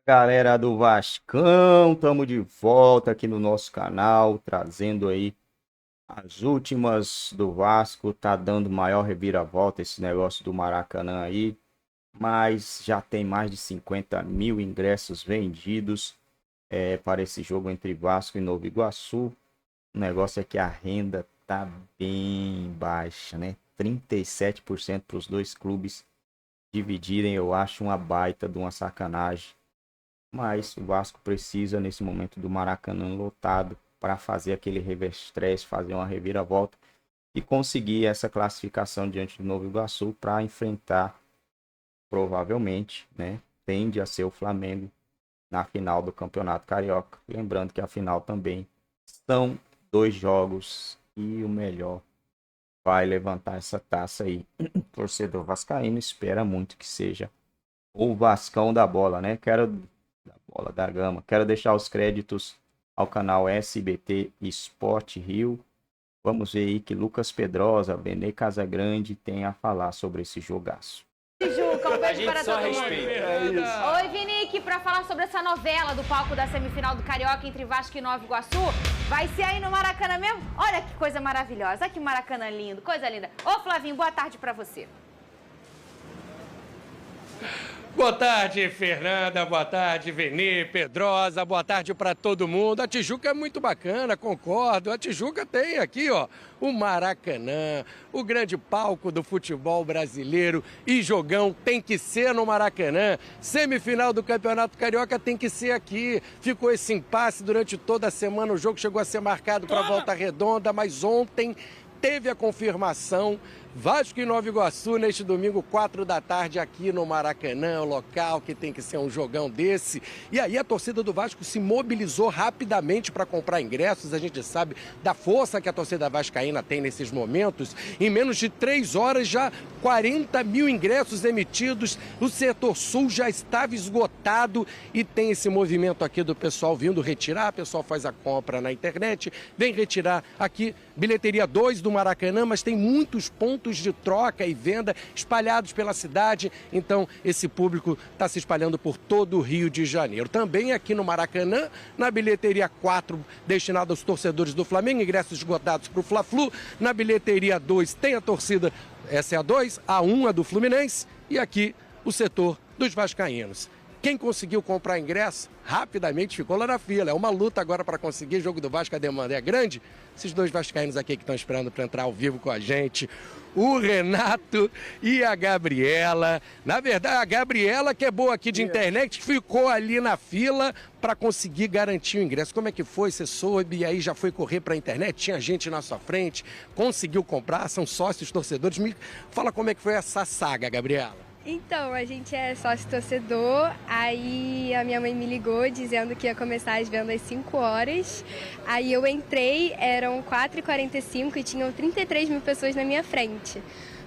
Galera do Vascão, estamos de volta aqui no nosso canal, trazendo aí as últimas do Vasco. Tá dando maior reviravolta esse negócio do Maracanã aí, mas já tem mais de 50 mil ingressos vendidos para esse jogo entre Vasco e Nova Iguaçu. O negócio é que a renda tá bem baixa, né? 37% para os dois clubes dividirem, eu acho uma baita de uma sacanagem. Mas o Vasco precisa, nesse momento, do Maracanã lotado para fazer aquele reverse, fazer uma reviravolta e conseguir essa classificação diante do Nova Iguaçu para enfrentar, provavelmente, né? Tende a ser o Flamengo na final do Campeonato Carioca. Lembrando que a final também são dois jogos e o melhor vai levantar essa taça aí. O torcedor vascaíno espera muito que seja o Vascão da bola, né? Da bola da Gama. Quero deixar os créditos ao canal SBT Esporte Rio. Vamos ver aí que Lucas Pedrosa, Benê Casagrande tem a falar sobre esse jogaço. Juca, um beijo para só todo mundo. respeita. É isso. Oi, Vinique, para falar sobre essa novela do palco da semifinal do Carioca entre Vasco e Nova Iguaçu. Vai ser aí no Maracanã mesmo? Olha que coisa maravilhosa, olha que Maracanã lindo, coisa linda. Ô, Flavinho, boa tarde para você. Boa tarde, Fernanda. Boa tarde, Venê, Pedrosa. Boa tarde para todo mundo. A Tijuca é muito bacana, concordo. A Tijuca tem aqui, ó, o Maracanã, o grande palco do futebol brasileiro. E jogão tem que ser no Maracanã. Semifinal do Campeonato Carioca tem que ser aqui. Ficou esse impasse durante toda a semana. O jogo chegou a ser marcado para a Volta Redonda, mas ontem teve a confirmação. Vasco e Nova Iguaçu neste domingo, 4 da tarde, aqui no Maracanã, o local que tem que ser um jogão desse. E aí a torcida do Vasco se mobilizou rapidamente para comprar ingressos. A gente sabe da força que a torcida vascaína tem nesses momentos. Em menos de 3 horas, já 40 mil ingressos emitidos. O setor sul já estava esgotado e tem esse movimento aqui do pessoal vindo retirar. O pessoal faz a compra na internet, vem retirar aqui, bilheteria 2 do Maracanã, mas tem muitos pontos de troca e venda espalhados pela cidade. Então, esse público está se espalhando por todo o Rio de Janeiro. Também aqui no Maracanã, na bilheteria 4, destinada aos torcedores do Flamengo, ingressos esgotados para o Fla-Flu. Na bilheteria 2 tem a torcida, essa é a 2, a 1 a do Fluminense e aqui o setor dos vascaínos. Quem conseguiu comprar ingresso rapidamente ficou lá na fila. É uma luta agora para conseguir. Jogo do Vasco, a demanda é grande. Esses dois vascaínos aqui que estão esperando para entrar ao vivo com a gente. O Renato e a Gabriela. Na verdade, a Gabriela, que é boa aqui de internet, ficou ali na fila para conseguir garantir o ingresso. Como é que foi? Você soube e aí já foi correr para a internet? Tinha gente na sua frente? Conseguiu comprar? São sócios, torcedores? Me fala como é que foi essa saga, Gabriela. Então, a gente é sócio-torcedor, aí a minha mãe me ligou dizendo que ia começar as vendas às 5 horas, aí eu entrei, eram 4h45 e tinham 33 mil pessoas na minha frente.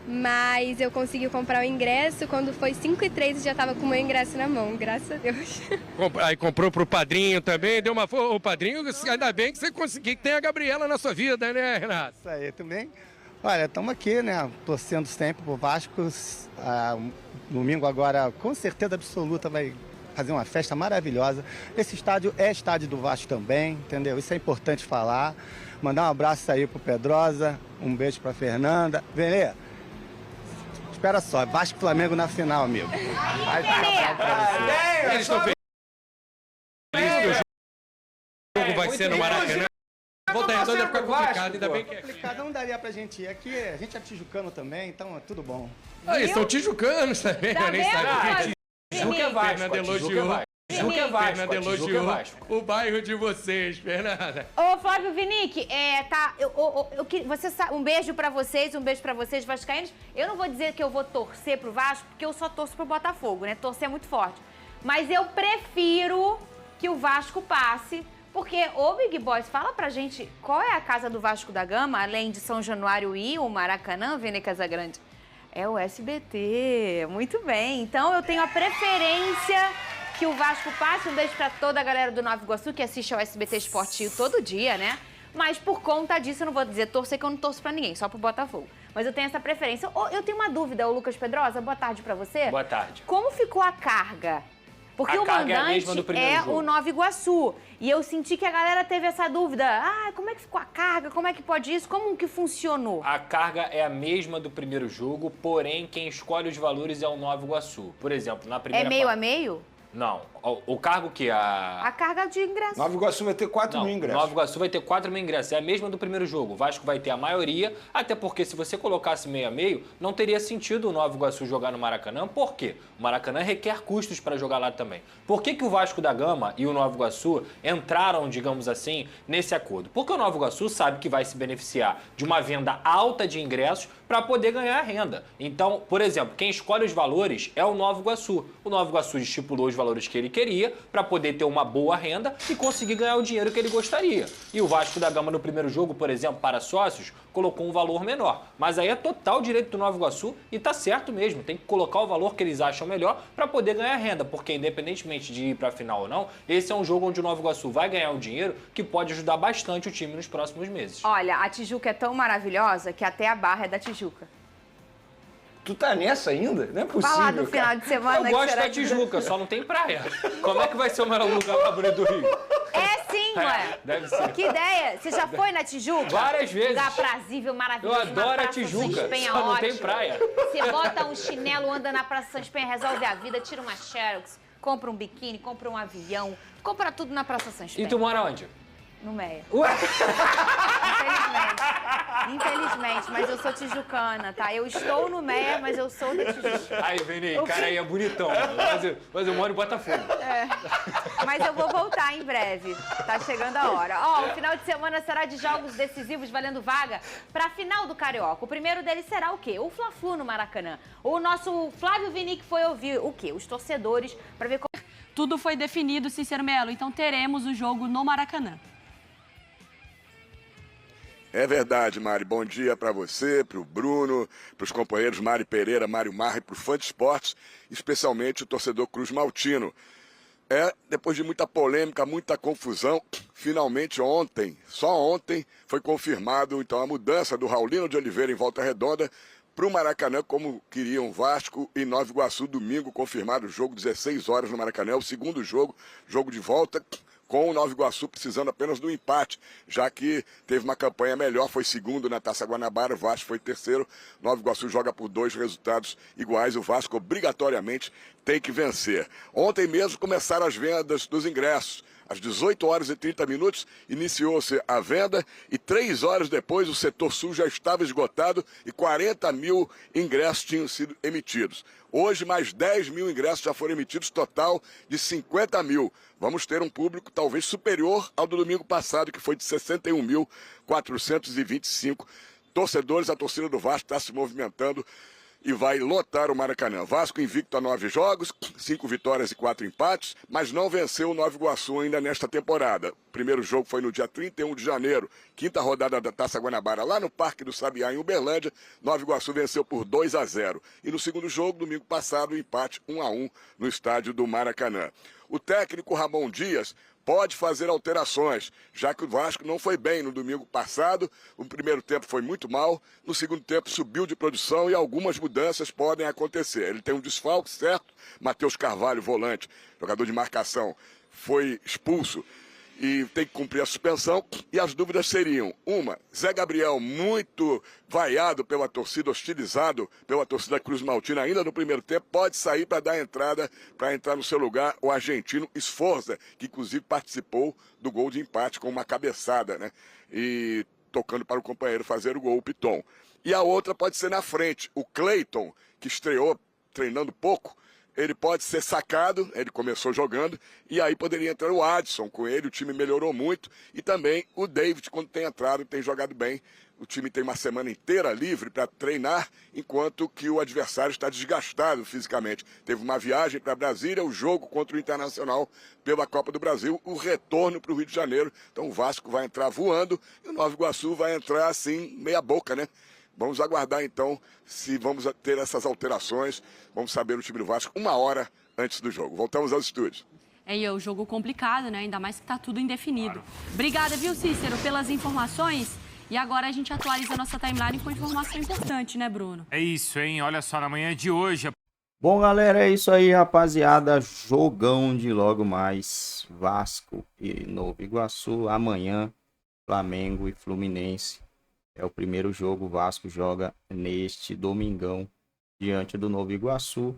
Mas eu consegui comprar o ingresso, quando foi 5h13 já estava com o meu ingresso na mão, graças a Deus. Aí comprou pro padrinho também, deu uma força. O padrinho, ainda bem que você conseguiu, que tem a Gabriela na sua vida, né, Renato? Isso aí também. Olha, estamos aqui, né, torcendo sempre pro Vasco. Domingo agora, com certeza absoluta, vai fazer uma festa maravilhosa. Esse estádio é estádio do Vasco também, entendeu? Isso é importante falar. Mandar um abraço aí pro Pedrosa, um beijo pra Fernanda. Venê, espera só, Vasco e Flamengo na final, amigo. Vai ficar pra você. Eles estão felizes que o jogo vai ser no Maracanã. Volta Redonda fica complicado, ainda bem que é aqui. Complicado, não daria pra gente ir. Aqui a gente é tijucano também, então é tudo bom. Ah, eles são tijucanos também, Tá eu nem vendo, sabia. Flavinho? Tijuca é Vasco, Fernanda elogiou. Tijuca é Vasco, Fernanda elogiou o bairro de vocês, Fernanda. Ô, Flávio Vinique, um beijo pra vocês, vascaínos. Eu não vou dizer que eu vou torcer pro Vasco, porque eu só torço pro Botafogo, né? Torcer é muito forte. Mas eu prefiro que o Vasco passe, porque, ô Big Boys, fala pra gente qual é a casa do Vasco da Gama, além de São Januário e o Maracanã, Vene Casagrande? É o SBT, muito bem. Então eu tenho a preferência que o Vasco passe. Um beijo pra toda a galera do Nova Iguaçu que assiste ao SBT Esportivo todo dia, né? Mas por conta disso, eu não vou dizer torcer que eu não torço pra ninguém, só pro Botafogo. Mas eu tenho essa preferência. Eu tenho uma dúvida, o Lucas Pedrosa, boa tarde pra você. Boa tarde. Como ficou a carga Porque o mandante é o Nova Iguaçu. E eu senti que a galera teve essa dúvida. Ah, como é que ficou a carga? Como é que pode isso? Como que funcionou? A carga é a mesma do primeiro jogo, porém quem escolhe os valores é o Nova Iguaçu. Por exemplo, na primeira... É meio a meio? Não. O cargo que A carga de ingresso. Nova Iguaçu vai ter 4.000 ingressos. Nova Iguaçu vai ter 4.000 ingressos. É a mesma do primeiro jogo. O Vasco vai ter a maioria, até porque se você colocasse meio a meio, não teria sentido o Nova Iguaçu jogar no Maracanã. Por quê? O Maracanã requer custos para jogar lá também. Por que o Vasco da Gama e o Nova Iguaçu entraram, digamos assim, nesse acordo? Porque o Nova Iguaçu sabe que vai se beneficiar de uma venda alta de ingressos para poder ganhar renda. Então, por exemplo, quem escolhe os valores é o Nova Iguaçu. O Nova Iguaçu estipulou os valores que ele queria para poder ter uma boa renda e conseguir ganhar o dinheiro que ele gostaria. E o Vasco da Gama no primeiro jogo, por exemplo, para sócios, colocou um valor menor. Mas aí é total direito do Nova Iguaçu e tá certo mesmo. Tem que colocar o valor que eles acham melhor para poder ganhar renda, porque independentemente de ir para a final ou não, esse é um jogo onde o Nova Iguaçu vai ganhar um dinheiro que pode ajudar bastante o time nos próximos meses. Olha, a Tijuca é tão maravilhosa que até a barra é da Tijuca. Tu tá nessa ainda? Não é possível, Falar do final de semana. Eu gosto da Tijuca, só não tem praia. Como é que vai ser o melhor lugar pra bonito do Rio? É sim, ué. Deve ser. Que ideia. Você já foi na Tijuca? Várias vezes. Lugar aprazível, maravilhoso. Eu adoro a Tijuca, só não tem praia. Você bota um chinelo, anda na Praça São Espenha, resolve a vida, tira uma Xerox, compra um biquíni, compra um avião, compra tudo na Praça São Espenha. E tu mora onde? No Meia. Ué? Infelizmente, mas eu sou tijucana, tá? Eu estou no Meia, mas eu sou da Tijuca. Aí, Vini, cara aí é bonitão. Mas eu moro em Botafogo. É. Mas eu vou voltar em breve. Tá chegando a hora. Ó, o final de semana será de jogos decisivos valendo vaga pra final do Carioca. O primeiro deles será o quê? O Fla-Flu no Maracanã. O nosso Flávio Vinic foi ouvir o quê? Os torcedores pra ver como... Tudo foi definido, Cícero Melo. Então teremos o jogo no Maracanã. É verdade, Mari. Bom dia para você, para o Bruno, para os companheiros Mari Pereira, Mário Marra e para o Fã de Esportes, especialmente o torcedor Cruz Maltino. Depois de muita polêmica, muita confusão, finalmente ontem, só ontem, foi confirmado então a mudança do Raulino de Oliveira em Volta Redonda para o Maracanã, como queriam Vasco e Nova Iguaçu. Domingo, confirmado o jogo, 16 horas no Maracanã, o segundo jogo de volta, com o Nova Iguaçu precisando apenas do empate, já que teve uma campanha melhor, foi segundo na Taça Guanabara, o Vasco foi terceiro, Nova Iguaçu joga por 2 resultados iguais, o Vasco obrigatoriamente tem que vencer. Ontem mesmo começaram as vendas dos ingressos. Às 18 horas e 30 minutos iniciou-se a venda e 3 horas depois o setor sul já estava esgotado e 40 mil ingressos tinham sido emitidos. Hoje mais 10 mil ingressos já foram emitidos, total de 50 mil. Vamos ter um público talvez superior ao do domingo passado, que foi de 61.425 torcedores. A torcida do Vasco está se movimentando e vai lotar o Maracanã. Vasco invicto a 9 jogos, 5 vitórias e 4 empates, mas não venceu o Nova Iguaçu ainda nesta temporada. O primeiro jogo foi no dia 31 de janeiro, quinta rodada da Taça Guanabara, lá no Parque do Sabiá, em Uberlândia. Nova Iguaçu venceu por 2-0. E no segundo jogo, domingo passado, o empate 1-1 no estádio do Maracanã. O técnico Ramon Dias pode fazer alterações, já que o Vasco não foi bem no domingo passado. O primeiro tempo foi muito mal, no segundo tempo subiu de produção e algumas mudanças podem acontecer. Ele tem um desfalque, certo? Matheus Carvalho, volante, jogador de marcação, foi expulso e tem que cumprir a suspensão. E as dúvidas seriam: uma, Zé Gabriel, muito vaiado pela torcida, hostilizado pela torcida Cruz Maltina ainda no primeiro tempo, pode sair para dar entrada, para entrar no seu lugar o argentino Sforza, que inclusive participou do gol de empate com uma cabeçada, né? E tocando para o companheiro fazer o gol, o Piton. E a outra pode ser na frente, o Cleiton, que estreou treinando pouco. Ele pode ser sacado, ele começou jogando, e aí poderia entrar o Adson com ele, o time melhorou muito, e também o David, quando tem entrado, tem jogado bem. O time tem uma semana inteira livre para treinar, enquanto que o adversário está desgastado fisicamente. Teve uma viagem para Brasília, o jogo contra o Internacional pela Copa do Brasil, o retorno para o Rio de Janeiro. Então o Vasco vai entrar voando, e o Nova Iguaçu vai entrar assim, meia boca, né? Vamos aguardar, então, se vamos ter essas alterações. Vamos saber o time do Vasco 1 hora antes do jogo. Voltamos aos estúdios. É o jogo complicado, né? Ainda mais que tá tudo indefinido. Obrigada, viu, Cícero, pelas informações. E agora a gente atualiza a nossa timeline com informação importante, né, Bruno? É isso, hein? Olha só, na manhã de hoje... Bom, galera, é isso aí, rapaziada. Jogão de logo mais. Vasco e Nova Iguaçu. Amanhã, Flamengo e Fluminense. É o primeiro jogo. O Vasco joga neste domingão diante do Nova Iguaçu,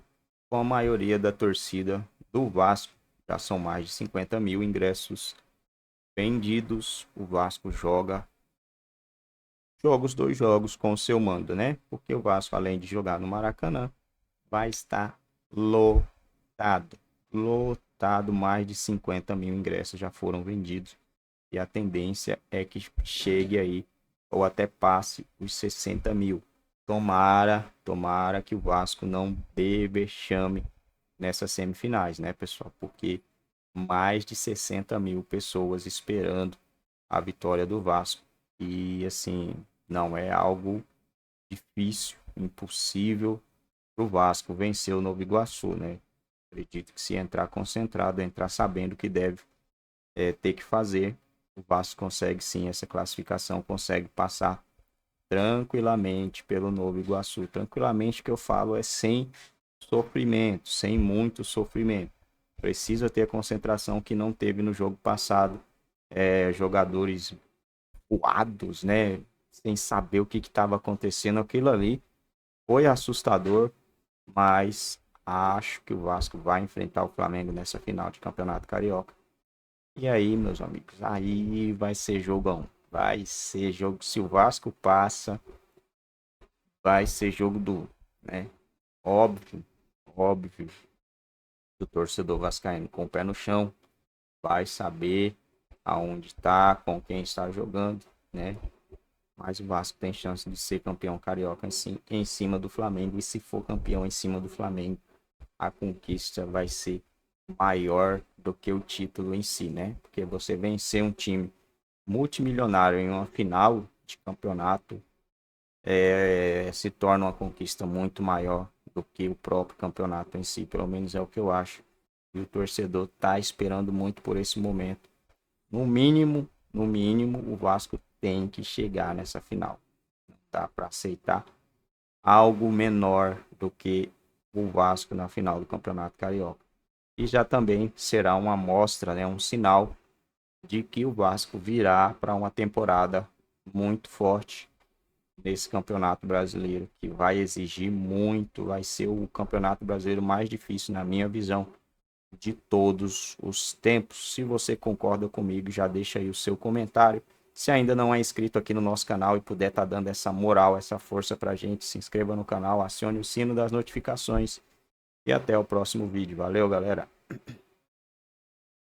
com a maioria da torcida do Vasco. Já são mais de 50 mil ingressos vendidos. O Vasco joga os 2 jogos com o seu mando, né? Porque o Vasco, além de jogar no Maracanã, vai estar lotado. Lotado, mais de 50 mil ingressos já foram vendidos. E a tendência é que chegue aí, ou até passe os 60 mil. Tomara que o Vasco não dê vexame nessas semifinais, né, pessoal? Porque mais de 60 mil pessoas esperando a vitória do Vasco. E, assim, não é algo difícil, impossível para o Vasco vencer o Nova Iguaçu, né? Acredito que se entrar concentrado, entrar sabendo o que deve ter que fazer, o Vasco consegue sim essa classificação, consegue passar tranquilamente pelo Nova Iguaçu. Tranquilamente, que eu falo é sem sofrimento, sem muito sofrimento. Precisa ter a concentração que não teve no jogo passado. Jogadores voados, né? Sem saber o que estava acontecendo. Aquilo ali foi assustador, mas acho que o Vasco vai enfrentar o Flamengo nessa final de Campeonato Carioca. E aí, meus amigos, aí vai ser jogão. Vai ser jogo. Se o Vasco passa, vai ser jogo duro, né? Óbvio. O torcedor vascaíno com o pé no chão vai saber aonde está, com quem está jogando, né? Mas o Vasco tem chance de ser campeão carioca em cima do Flamengo. E se for campeão em cima do Flamengo, a conquista vai ser maior do que o título em si, né? Porque você vencer um time multimilionário em uma final de campeonato se torna uma conquista muito maior do que o próprio campeonato em si. Pelo menos é o que eu acho. E o torcedor tá esperando muito por esse momento. No mínimo, o Vasco tem que chegar nessa final. Não dá para aceitar algo menor do que o Vasco na final do Campeonato Carioca. E já também será uma amostra, né, um sinal de que o Vasco virá para uma temporada muito forte nesse Campeonato Brasileiro, que vai exigir muito, vai ser o Campeonato Brasileiro mais difícil, na minha visão, de todos os tempos. Se você concorda comigo, já deixa aí o seu comentário. Se ainda não é inscrito aqui no nosso canal e puder estar dando essa moral, essa força pra gente, se inscreva no canal, acione o sino das notificações e até o próximo vídeo. Valeu, galera!